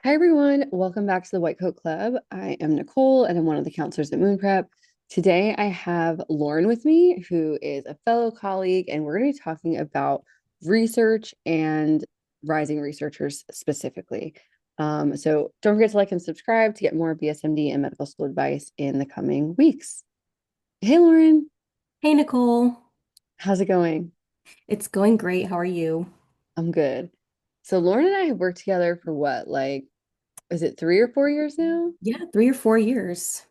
Hi, everyone. Welcome back to the White Coat Club. I am Nicole, and I'm one of the counselors at Moon Prep. Today, I have Lauren with me, who is a fellow colleague, and we're going to be talking about research and rising researchers specifically. So don't forget to like and subscribe to get more BSMD and medical school advice in the coming weeks. Hey, Lauren, Hey Nicole, how's it going? it's going great. How are you? I'm good. So Lauren and I have worked together for what, like, is it 3 or 4 years now? Yeah, 3 or 4 years.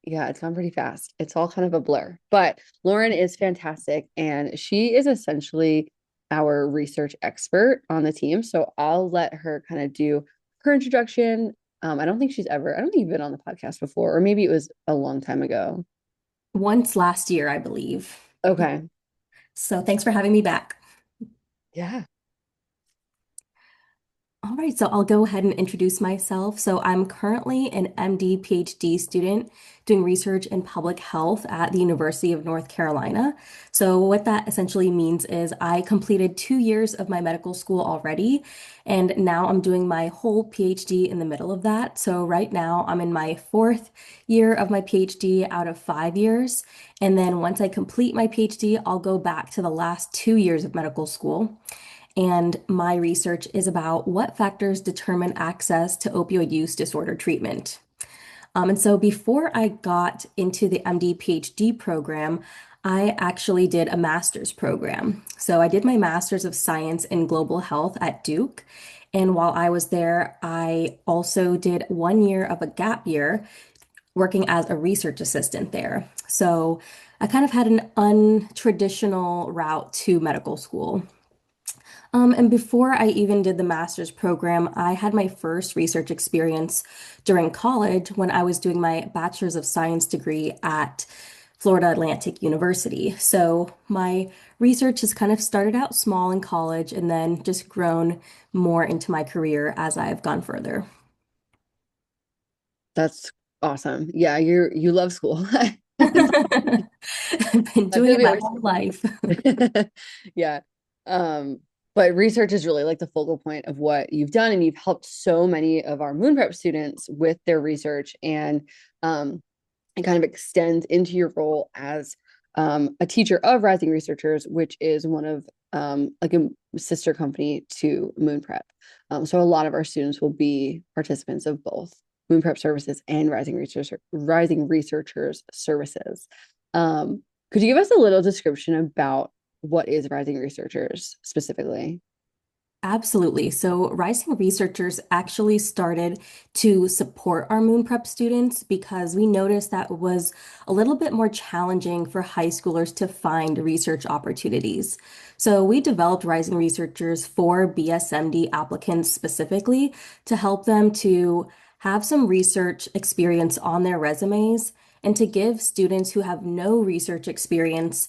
Yeah, it's gone pretty fast. It's all kind of a blur. But Lauren is fantastic, and she is essentially our research expert on the team. So I'll let her kind of do her introduction. I don't think you've been on the podcast before, or maybe it was a long time ago. Once last year, I believe. Okay. So thanks for having me back. Yeah. All right, so I'll go ahead and introduce myself. So I'm currently an MD PhD student doing research in public health at the University of North Carolina. So what that essentially means is I completed 2 years of my medical school already, and now I'm doing my whole PhD in the middle of that. So right now I'm in my fourth year of my PhD out of 5 years. And then once I complete my PhD, I'll go back to the last 2 years of medical school. And my research is about what factors determine access to opioid use disorder treatment. And so before I got into the MD PhD program, I actually did a master's program. So I did my master's of science in global health at Duke. And while I was there, I also did 1 year of a gap year working as a research assistant there. So I kind of had an untraditional route to medical school. And before I even did the master's program, I had my first research experience during college when I was doing my bachelor's of science degree at Florida Atlantic University. So my research has kind of started out small in college and then just grown more into my career as I've gone further. That's awesome. Yeah, you love school. I've been I doing feel it we my always whole life. Yeah. Um, but research is really like the focal point of what you've done, and you've helped so many of our moon prep students with their research, and it kind of extends into your role as a teacher of rising researchers, which is one of like a sister company to moon prep. So a lot of our students will be participants of both moon prep services and rising researchers services. Could you give us a little description about what is rising researchers specifically? Absolutely. So, Rising Researchers actually started to support our moon prep students because we noticed that it was a little bit more challenging for high schoolers to find research opportunities. So, we developed Rising Researchers for BSMD applicants specifically to help them to have some research experience on their resumes and to give students who have no research experience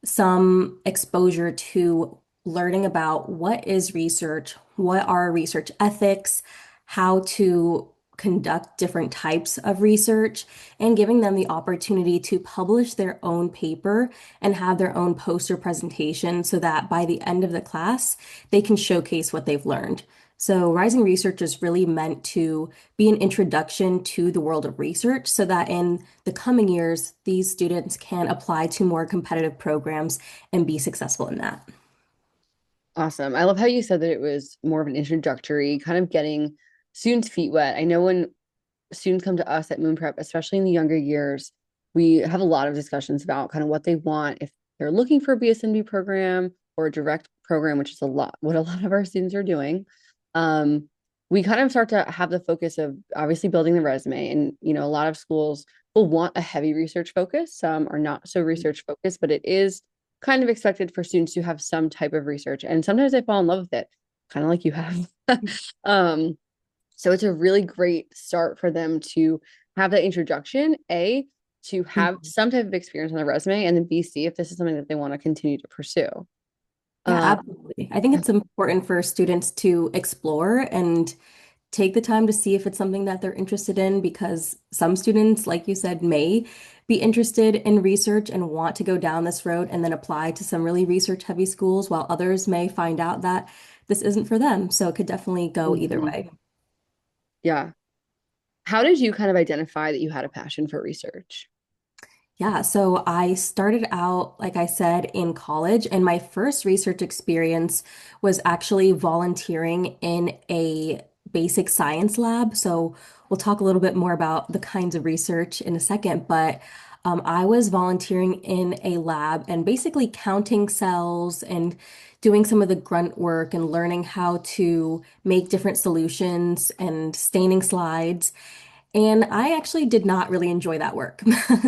some exposure to learning about what is research, what are research ethics, how to conduct different types of research, and giving them the opportunity to publish their own paper and have their own poster presentation so that by the end of the class, they can showcase what they've learned. So, Rising Research is really meant to be an introduction to the world of research so that in the coming years, these students can apply to more competitive programs and be successful in that. Awesome. I love how you said that it was more of an introductory, kind of getting students' feet wet. I know when students come to us at Moon Prep, especially in the younger years, we have a lot of discussions about kind of what they want if they're looking for a BSMD program or a direct program, which is a lot what a lot of our students are doing. We kind of start to have the focus of obviously building the resume, and a lot of schools will want a heavy research focus. Some are not so research focused, but it is kind of expected for students to have some type of research, and sometimes they fall in love with it, kind of like you have. um, so it's a really great start for them to have that introduction, A, to have Mhm. some type of experience on their resume, and then B, see if this is something that they want to continue to pursue. Yeah, Um, absolutely. I think it's important for students to explore and take the time to see if it's something that they're interested in because some students, like you said, may be interested in research and want to go down this road and then apply to some really research heavy schools, while others may find out that this isn't for them. So it could definitely go either mhm. way. Yeah. How did you kind of identify that you had a passion for research? Yeah, so I started out, like I said, in college, and my first research experience was actually volunteering in a basic science lab. So we'll talk a little bit more about the kinds of research in a second, but I was volunteering in a lab and basically counting cells and doing some of the grunt work and learning how to make different solutions and staining slides. And I actually did not really enjoy that work.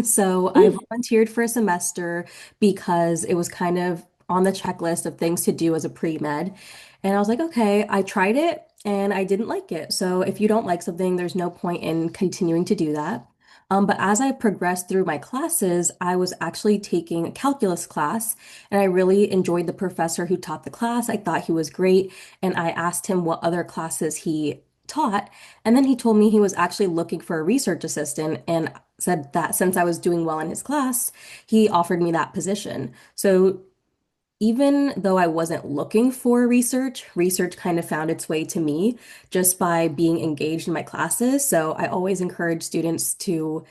So I Mm. volunteered for a semester because it was kind of on the checklist of things to do as a pre-med. And I was like, okay, I tried it and I didn't like it. So if you don't like something, there's no point in continuing to do that. But as I progressed through my classes, I was actually taking a calculus class, and I really enjoyed the professor who taught the class. I thought he was great, and I asked him what other classes he taught. And then he told me he was actually looking for a research assistant and said that since I was doing well in his class, he offered me that position. So even though I wasn't looking for research, research kind of found its way to me just by being engaged in my classes. So I always encourage students to,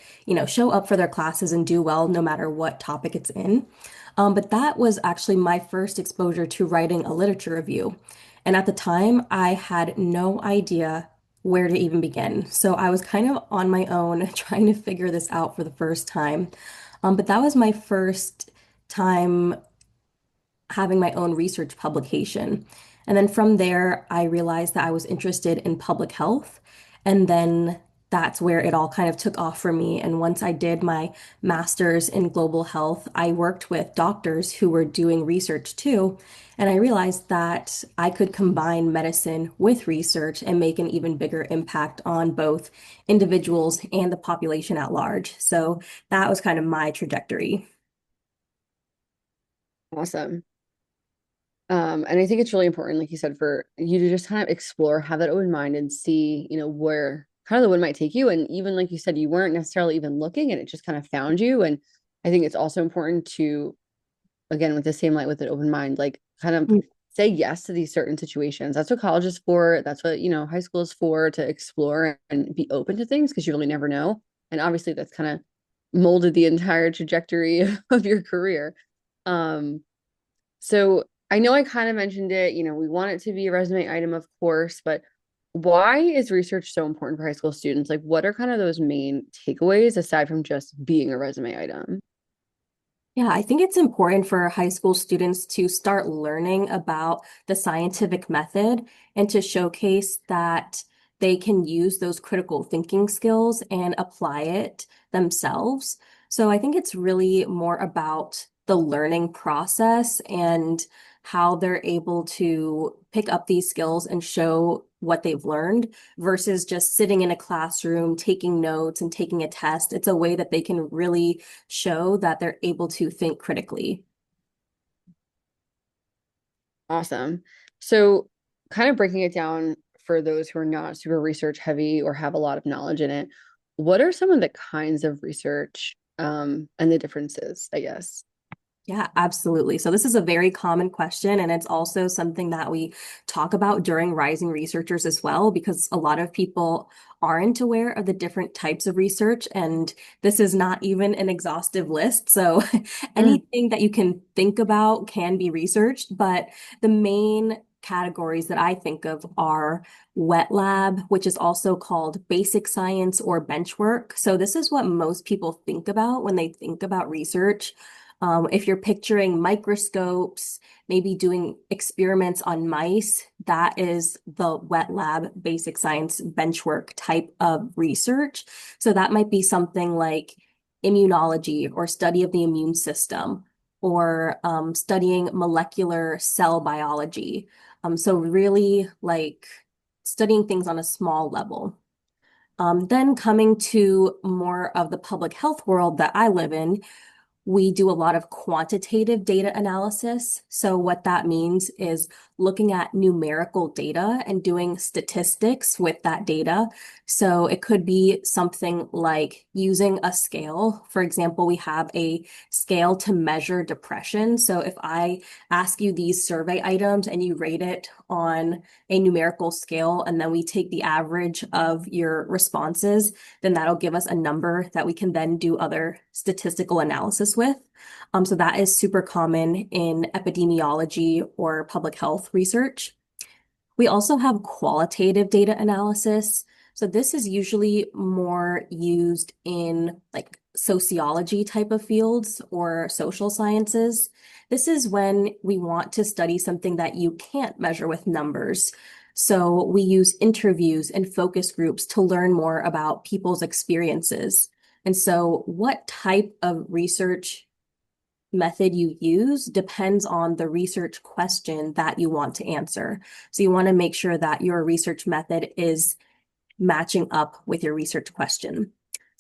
show up for their classes and do well no matter what topic it's in. But that was actually my first exposure to writing a literature review. And at the time, I had no idea where to even begin. So I was kind of on my own trying to figure this out for the first time. But that was my first time having my own research publication. And then from there, I realized that I was interested in public health. And then that's where it all kind of took off for me. And once I did my master's in global health, I worked with doctors who were doing research too. And I realized that I could combine medicine with research and make an even bigger impact on both individuals and the population at large. So that was kind of my trajectory. Awesome. And I think it's really important, like you said, for you to just kind of explore, have that open mind and see, where kind of the wind might take you. And even like you said, you weren't necessarily even looking and it just kind of found you. And I think it's also important to, again, with the same light with an open mind, like kind of say yes to these certain situations. That's what college is for. That's what, high school is for, to explore and be open to things because you really never know. And obviously that's kind of molded the entire trajectory of your career. Um, so I know I kind of mentioned it, we want it to be a resume item, of course, but why is research so important for high school students? Like, what are kind of those main takeaways aside from just being a resume item? Yeah, I think it's important for high school students to start learning about the scientific method and to showcase that they can use those critical thinking skills and apply it themselves. So I think it's really more about the learning process and how they're able to pick up these skills and show what they've learned versus just sitting in a classroom, taking notes and taking a test. It's a way that they can really show that they're able to think critically. Awesome. So, kind of breaking it down for those who are not super research heavy or have a lot of knowledge in it, what are some of the kinds of research and the differences, I guess? Yeah, absolutely. So this is a very common question, and it's also something that we talk about during Rising Researchers as well, because a lot of people aren't aware of the different types of research, and this is not even an exhaustive list. So Mm. anything that you can think about can be researched, but the main categories that I think of are wet lab, which is also called basic science or bench work. So this is what most people think about when they think about research. If you're picturing microscopes, maybe doing experiments on mice, that is the wet lab basic science benchwork type of research. So that might be something like immunology or study of the immune system or studying molecular cell biology. So really like studying things on a small level. Then coming to more of the public health world that I live in, we do a lot of quantitative data analysis. So what that means is looking at numerical data and doing statistics with that data. So it could be something like using a scale. For example, we have a scale to measure depression. So if I ask you these survey items and you rate it on a numerical scale, and then we take the average of your responses, then that'll give us a number that we can then do other statistical analysis with. So that is super common in epidemiology or public health research. We also have qualitative data analysis. So this is usually more used in like sociology type of fields or social sciences. This is when we want to study something that you can't measure with numbers. So we use interviews and focus groups to learn more about people's experiences. And so what type of research method you use depends on the research question that you want to answer. So you want to make sure that your research method is matching up with your research question.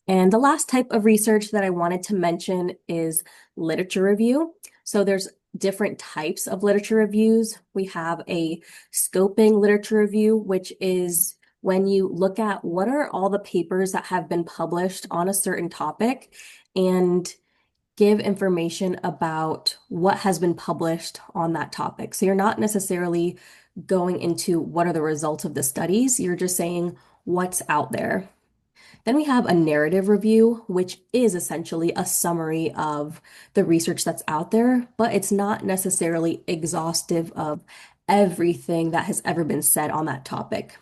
And the last type of research that I wanted to mention is literature review. So there's different types of literature reviews. We have a scoping literature review, which is when you look at what are all the papers that have been published on a certain topic and give information about what has been published on that topic. So you're not necessarily going into what are the results of the studies, you're just saying what's out there. Then we have a narrative review, which is essentially a summary of the research that's out there, but it's not necessarily exhaustive of everything that has ever been said on that topic.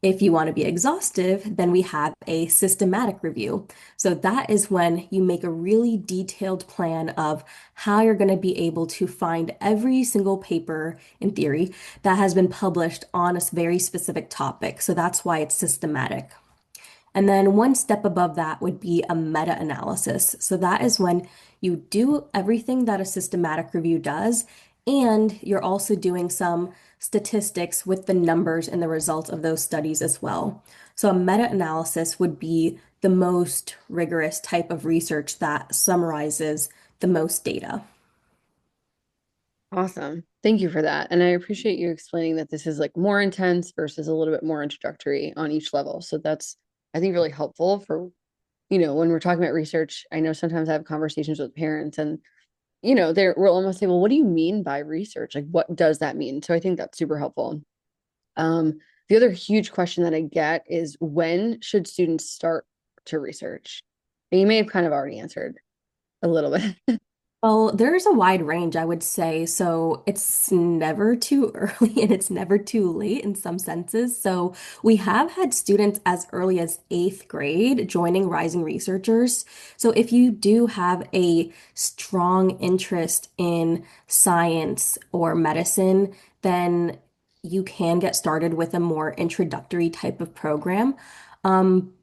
If you want to be exhaustive, then we have a systematic review. So that is when you make a really detailed plan of how you're going to be able to find every single paper, in theory, that has been published on a very specific topic. So that's why it's systematic. And then one step above that would be a meta-analysis. So that is when you do everything that a systematic review does, and you're also doing some statistics with the numbers and the results of those studies as well. So a meta-analysis would be the most rigorous type of research that summarizes the most data. Awesome. Thank you for that. And I appreciate you explaining that this is like more intense versus a little bit more introductory on each level. So that's, I think, really helpful for, when we're talking about research. I know sometimes I have conversations with parents and, we'll almost say, well, what do you mean by research? Like, what does that mean? So I think that's super helpful. The other huge question that I get is when should students start to research? And you may have kind of already answered a little bit. Well, there's a wide range, I would say. So it's never too early and it's never too late in some senses. So we have had students as early as eighth grade joining Rising Researchers. So if you do have a strong interest in science or medicine, then you can get started with a more introductory type of program.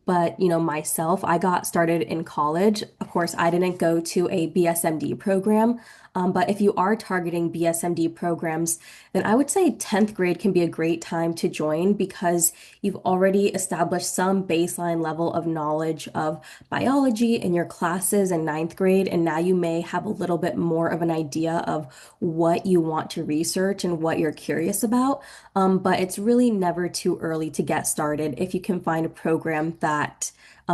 But myself, I got started in college. Of course, I didn't go to a BSMD program. But if you are targeting BSMD programs, then I would say 10th grade can be a great time to join because you've already established some baseline level of knowledge of biology in your classes in ninth grade. And now you may have a little bit more of an idea of what you want to research and what you're curious about. But it's really never too early to get started if you can find a program that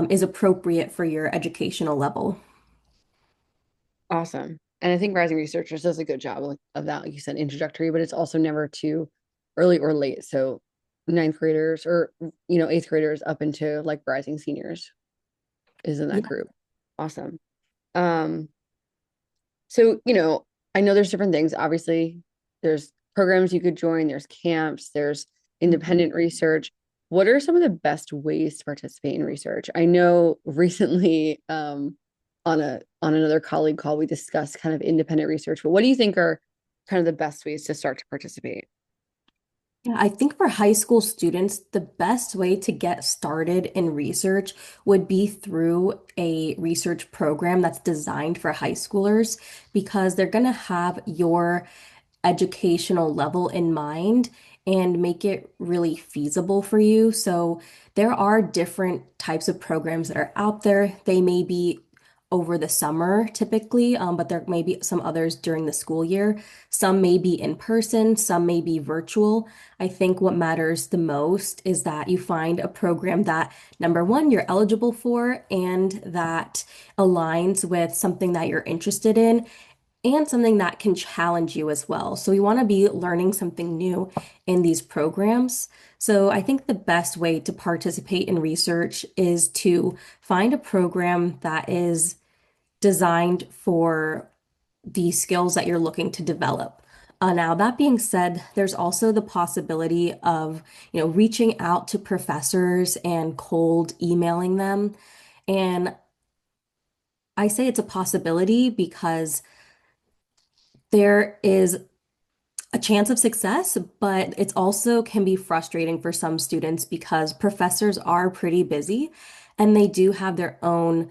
is appropriate for your educational level. Awesome. And I think Rising Researchers does a good job of that, like you said, introductory, but it's also never too early or late. So ninth graders or, eighth graders up into like rising seniors is in that Yeah. group. Awesome. Um, so, I know there's different things. Obviously, there's programs you could join, there's camps, there's Mhm. independent research. What are some of the best ways to participate in research? I know recently, on another colleague call, we discussed kind of independent research, but what do you think are kind of the best ways to start to participate? Yeah, I think for high school students, the best way to get started in research would be through a research program that's designed for high schoolers because they're going to have your educational level in mind and make it really feasible for you. So there are different types of programs that are out there. They may be over the summer typically, but there may be some others during the school year. Some may be in person, some may be virtual. I think what matters the most is that you find a program that, number one, you're eligible for and that aligns with something that you're interested in and something that can challenge you as well. So we want to be learning something new in these programs. So I think the best way to participate in research is to find a program that is designed for the skills that you're looking to develop. Now, that being said, there's also the possibility of, reaching out to professors and cold emailing them. And I say it's a possibility because there is a chance of success, but it's also can be frustrating for some students because professors are pretty busy and they do have their own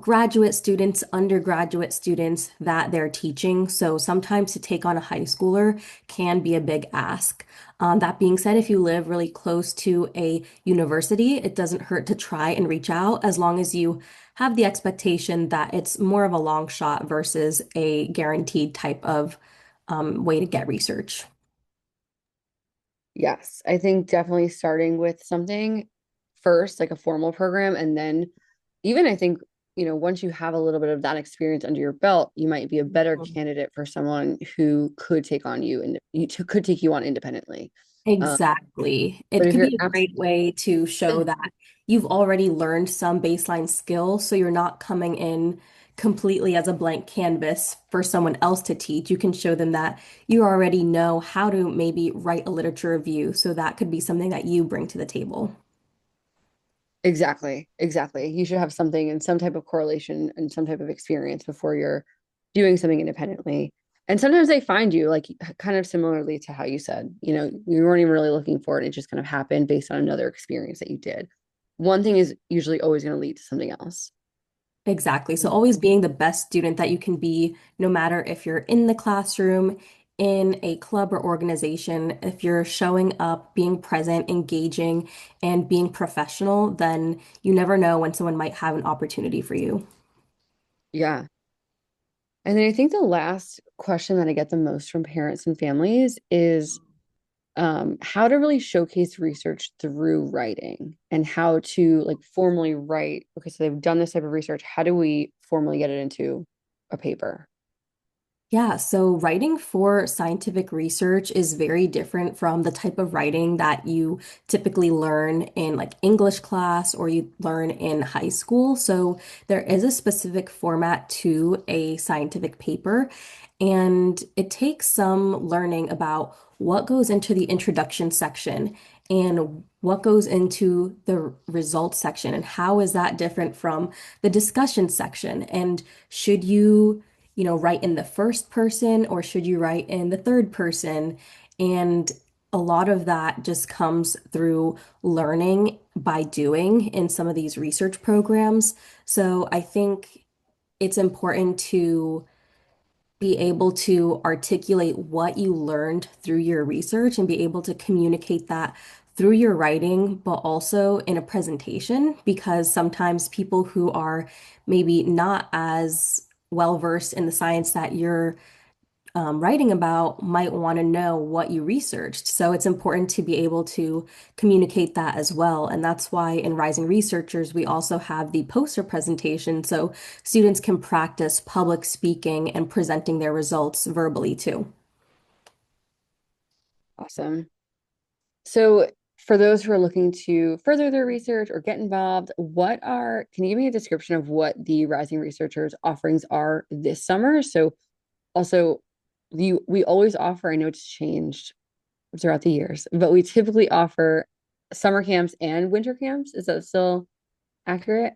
graduate students, undergraduate students that they're teaching. So sometimes to take on a high schooler can be a big ask. That being said, if you live really close to a university, it doesn't hurt to try and reach out as long as you have the expectation that it's more of a long shot versus a guaranteed type of way to get research. Yes, I think definitely starting with something first, like a formal program, and then even I think, once you have a little bit of that experience under your belt, you might be a better candidate for someone who could take on you and could take you on independently. Um, Exactly. but It if could you're be a abs great way to show that you've already learned some baseline skills, so you're not coming in completely as a blank canvas for someone else to teach. You can show them that you already know how to maybe write a literature review, so that could be something that you bring to the table. Exactly, exactly. You should have something and some type of correlation and some type of experience before you're doing something independently. And sometimes they find you, like kind of similarly to how you said, you weren't even really looking for it. It just kind of happened based on another experience that you did. One thing is usually always going to lead to something else. Exactly. So always being the best student that you can be, no matter if you're in the classroom, in a club or organization, if you're showing up, being present, engaging, and being professional, then you never know when someone might have an opportunity for you. Yeah. And then I think the last question that I get the most from parents and families is how to really showcase research through writing and how to like formally write. Okay, so they've done this type of research. How do we formally get it into a paper? Yeah, so writing for scientific research is very different from the type of writing that you typically learn in like English class or you learn in high school. So there is a specific format to a scientific paper, and it takes some learning about what goes into the introduction section and what goes into the results section and how is that different from the discussion section and should you write in the first person or should you write in the third person? And a lot of that just comes through learning by doing in some of these research programs. So I think it's important to be able to articulate what you learned through your research and be able to communicate that through your writing, but also in a presentation, because sometimes people who are maybe not as well versed in the science that you're writing about might want to know what you researched. So it's important to be able to communicate that as well. And that's why in Rising Researchers, we also have the poster presentation so students can practice public speaking and presenting their results verbally too. Awesome. So for those who are looking to further their research or get involved, can you give me a description of what the Rising Researchers offerings are this summer? So also we always offer, I know it's changed throughout the years, but we typically offer summer camps and winter camps. Is that still accurate?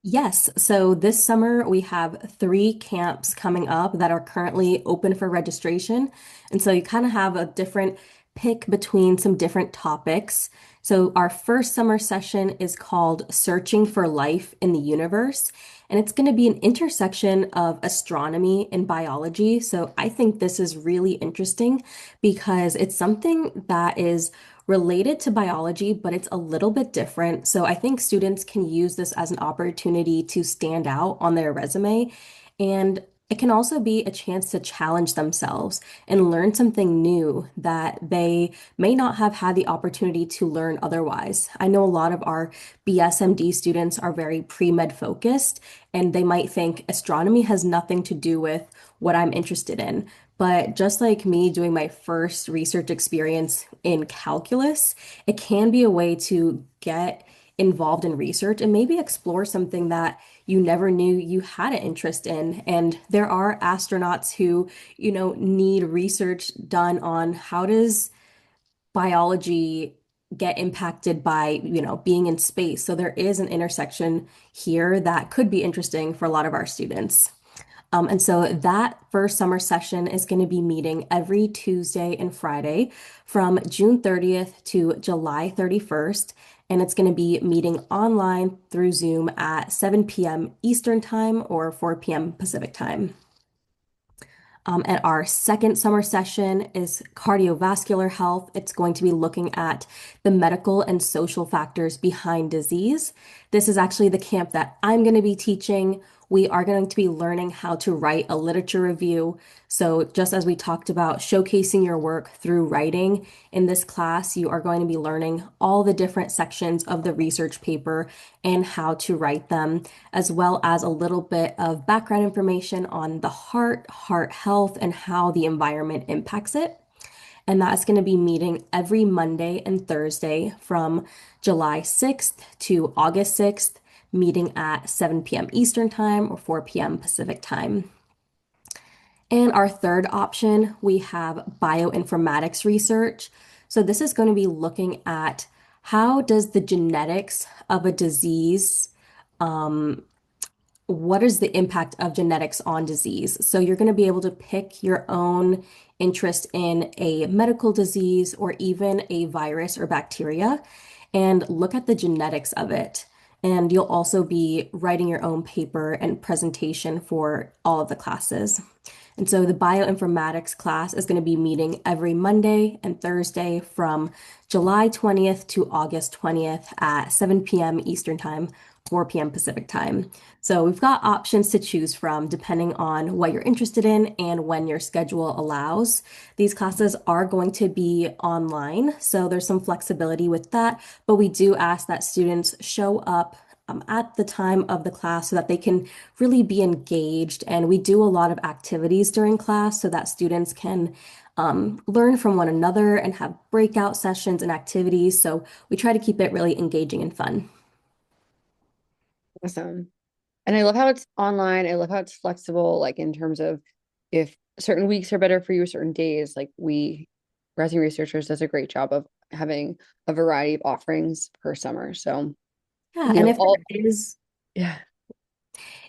Yes, so this summer we have three camps coming up that are currently open for registration. And so you kind of have a different pick between some different topics. So our first summer session is called Searching for Life in the Universe, and it's going to be an intersection of astronomy and biology. So I think this is really interesting because it's something that is related to biology, but it's a little bit different. So I think students can use this as an opportunity to stand out on their resume. And it can also be a chance to challenge themselves and learn something new that they may not have had the opportunity to learn otherwise. I know a lot of our BSMD students are very pre-med focused, and they might think astronomy has nothing to do with what I'm interested in. But just like me doing my first research experience in calculus, it can be a way to get involved in research and maybe explore something that you never knew you had an interest in. And there are astronauts who, need research done on how does biology get impacted by, being in space. So there is an intersection here that could be interesting for a lot of our students. And so that first summer session is going to be meeting every Tuesday and Friday from June 30th to July 31st. And it's going to be meeting online through Zoom at 7 p.m. Eastern Time or 4 p.m. Pacific Time. And our second summer session is cardiovascular health. It's going to be looking at the medical and social factors behind disease. This is actually the camp that I'm going to be teaching. We are going to be learning how to write a literature review. So, just as we talked about showcasing your work through writing, in this class, you are going to be learning all the different sections of the research paper and how to write them, as well as a little bit of background information on the heart health, and how the environment impacts it. And that's going to be meeting every Monday and Thursday from July 6th to August 6th, meeting at 7 p.m. Eastern Time or 4 p.m. Pacific Time. And our third option, we have bioinformatics research. So this is going to be looking at how does the genetics of a disease, what is the impact of genetics on disease? So you're going to be able to pick your own interest in a medical disease or even a virus or bacteria and look at the genetics of it. And you'll also be writing your own paper and presentation for all of the classes. And so the bioinformatics class is going to be meeting every Monday and Thursday from July 20th to August 20th at 7 p.m. Eastern Time, 4 p.m. Pacific Time. So we've got options to choose from depending on what you're interested in and when your schedule allows. These classes are going to be online, so there's some flexibility with that, but we do ask that students show up at the time of the class so that they can really be engaged. And we do a lot of activities during class so that students can learn from one another and have breakout sessions and activities. So we try to keep it really engaging and fun. Awesome. And I love how it's online. I love how it's flexible, like in terms of if certain weeks are better for you, certain days, like Rising Researchers does a great job of having a variety of offerings per summer. So, Yeah, and if all, there is yeah,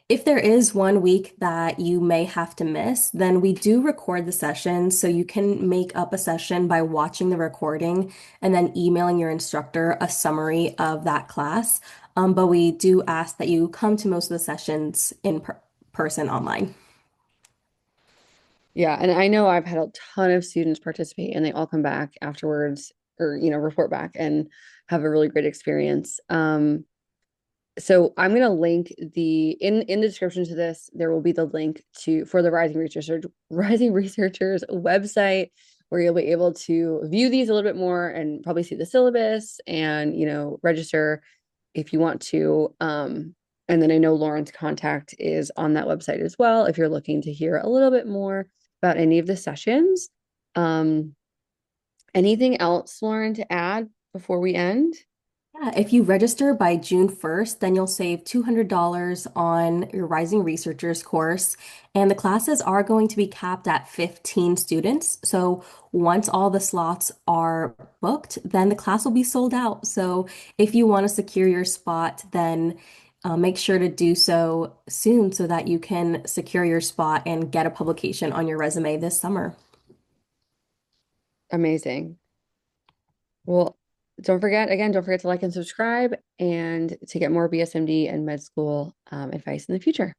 If there is one week that you may have to miss, then we do record the session. So you can make up a session by watching the recording and then emailing your instructor a summary of that class. But we do ask that you come to most of the sessions in person online. yeah. And I know I've had a ton of students participate and they all come back afterwards or, report back and have a really great experience. So I'm going to link in the description to this, there will be the link for the Rising Researchers website where you'll be able to view these a little bit more and probably see the syllabus and, register if you want to. And then I know Lauren's contact is on that website as well if you're looking to hear a little bit more about any of the sessions. Um, Anything else, Lauren, to add before we end? Yeah, if you register by June 1st, then you'll save $200 on your Rising Researchers course. And the classes are going to be capped at 15 students. So once all the slots are booked, then the class will be sold out. So if you want to secure your spot, then make sure to do so soon so that you can secure your spot and get a publication on your resume this summer. Amazing. Well, don't forget to like and subscribe and to get more BSMD and med school advice in the future.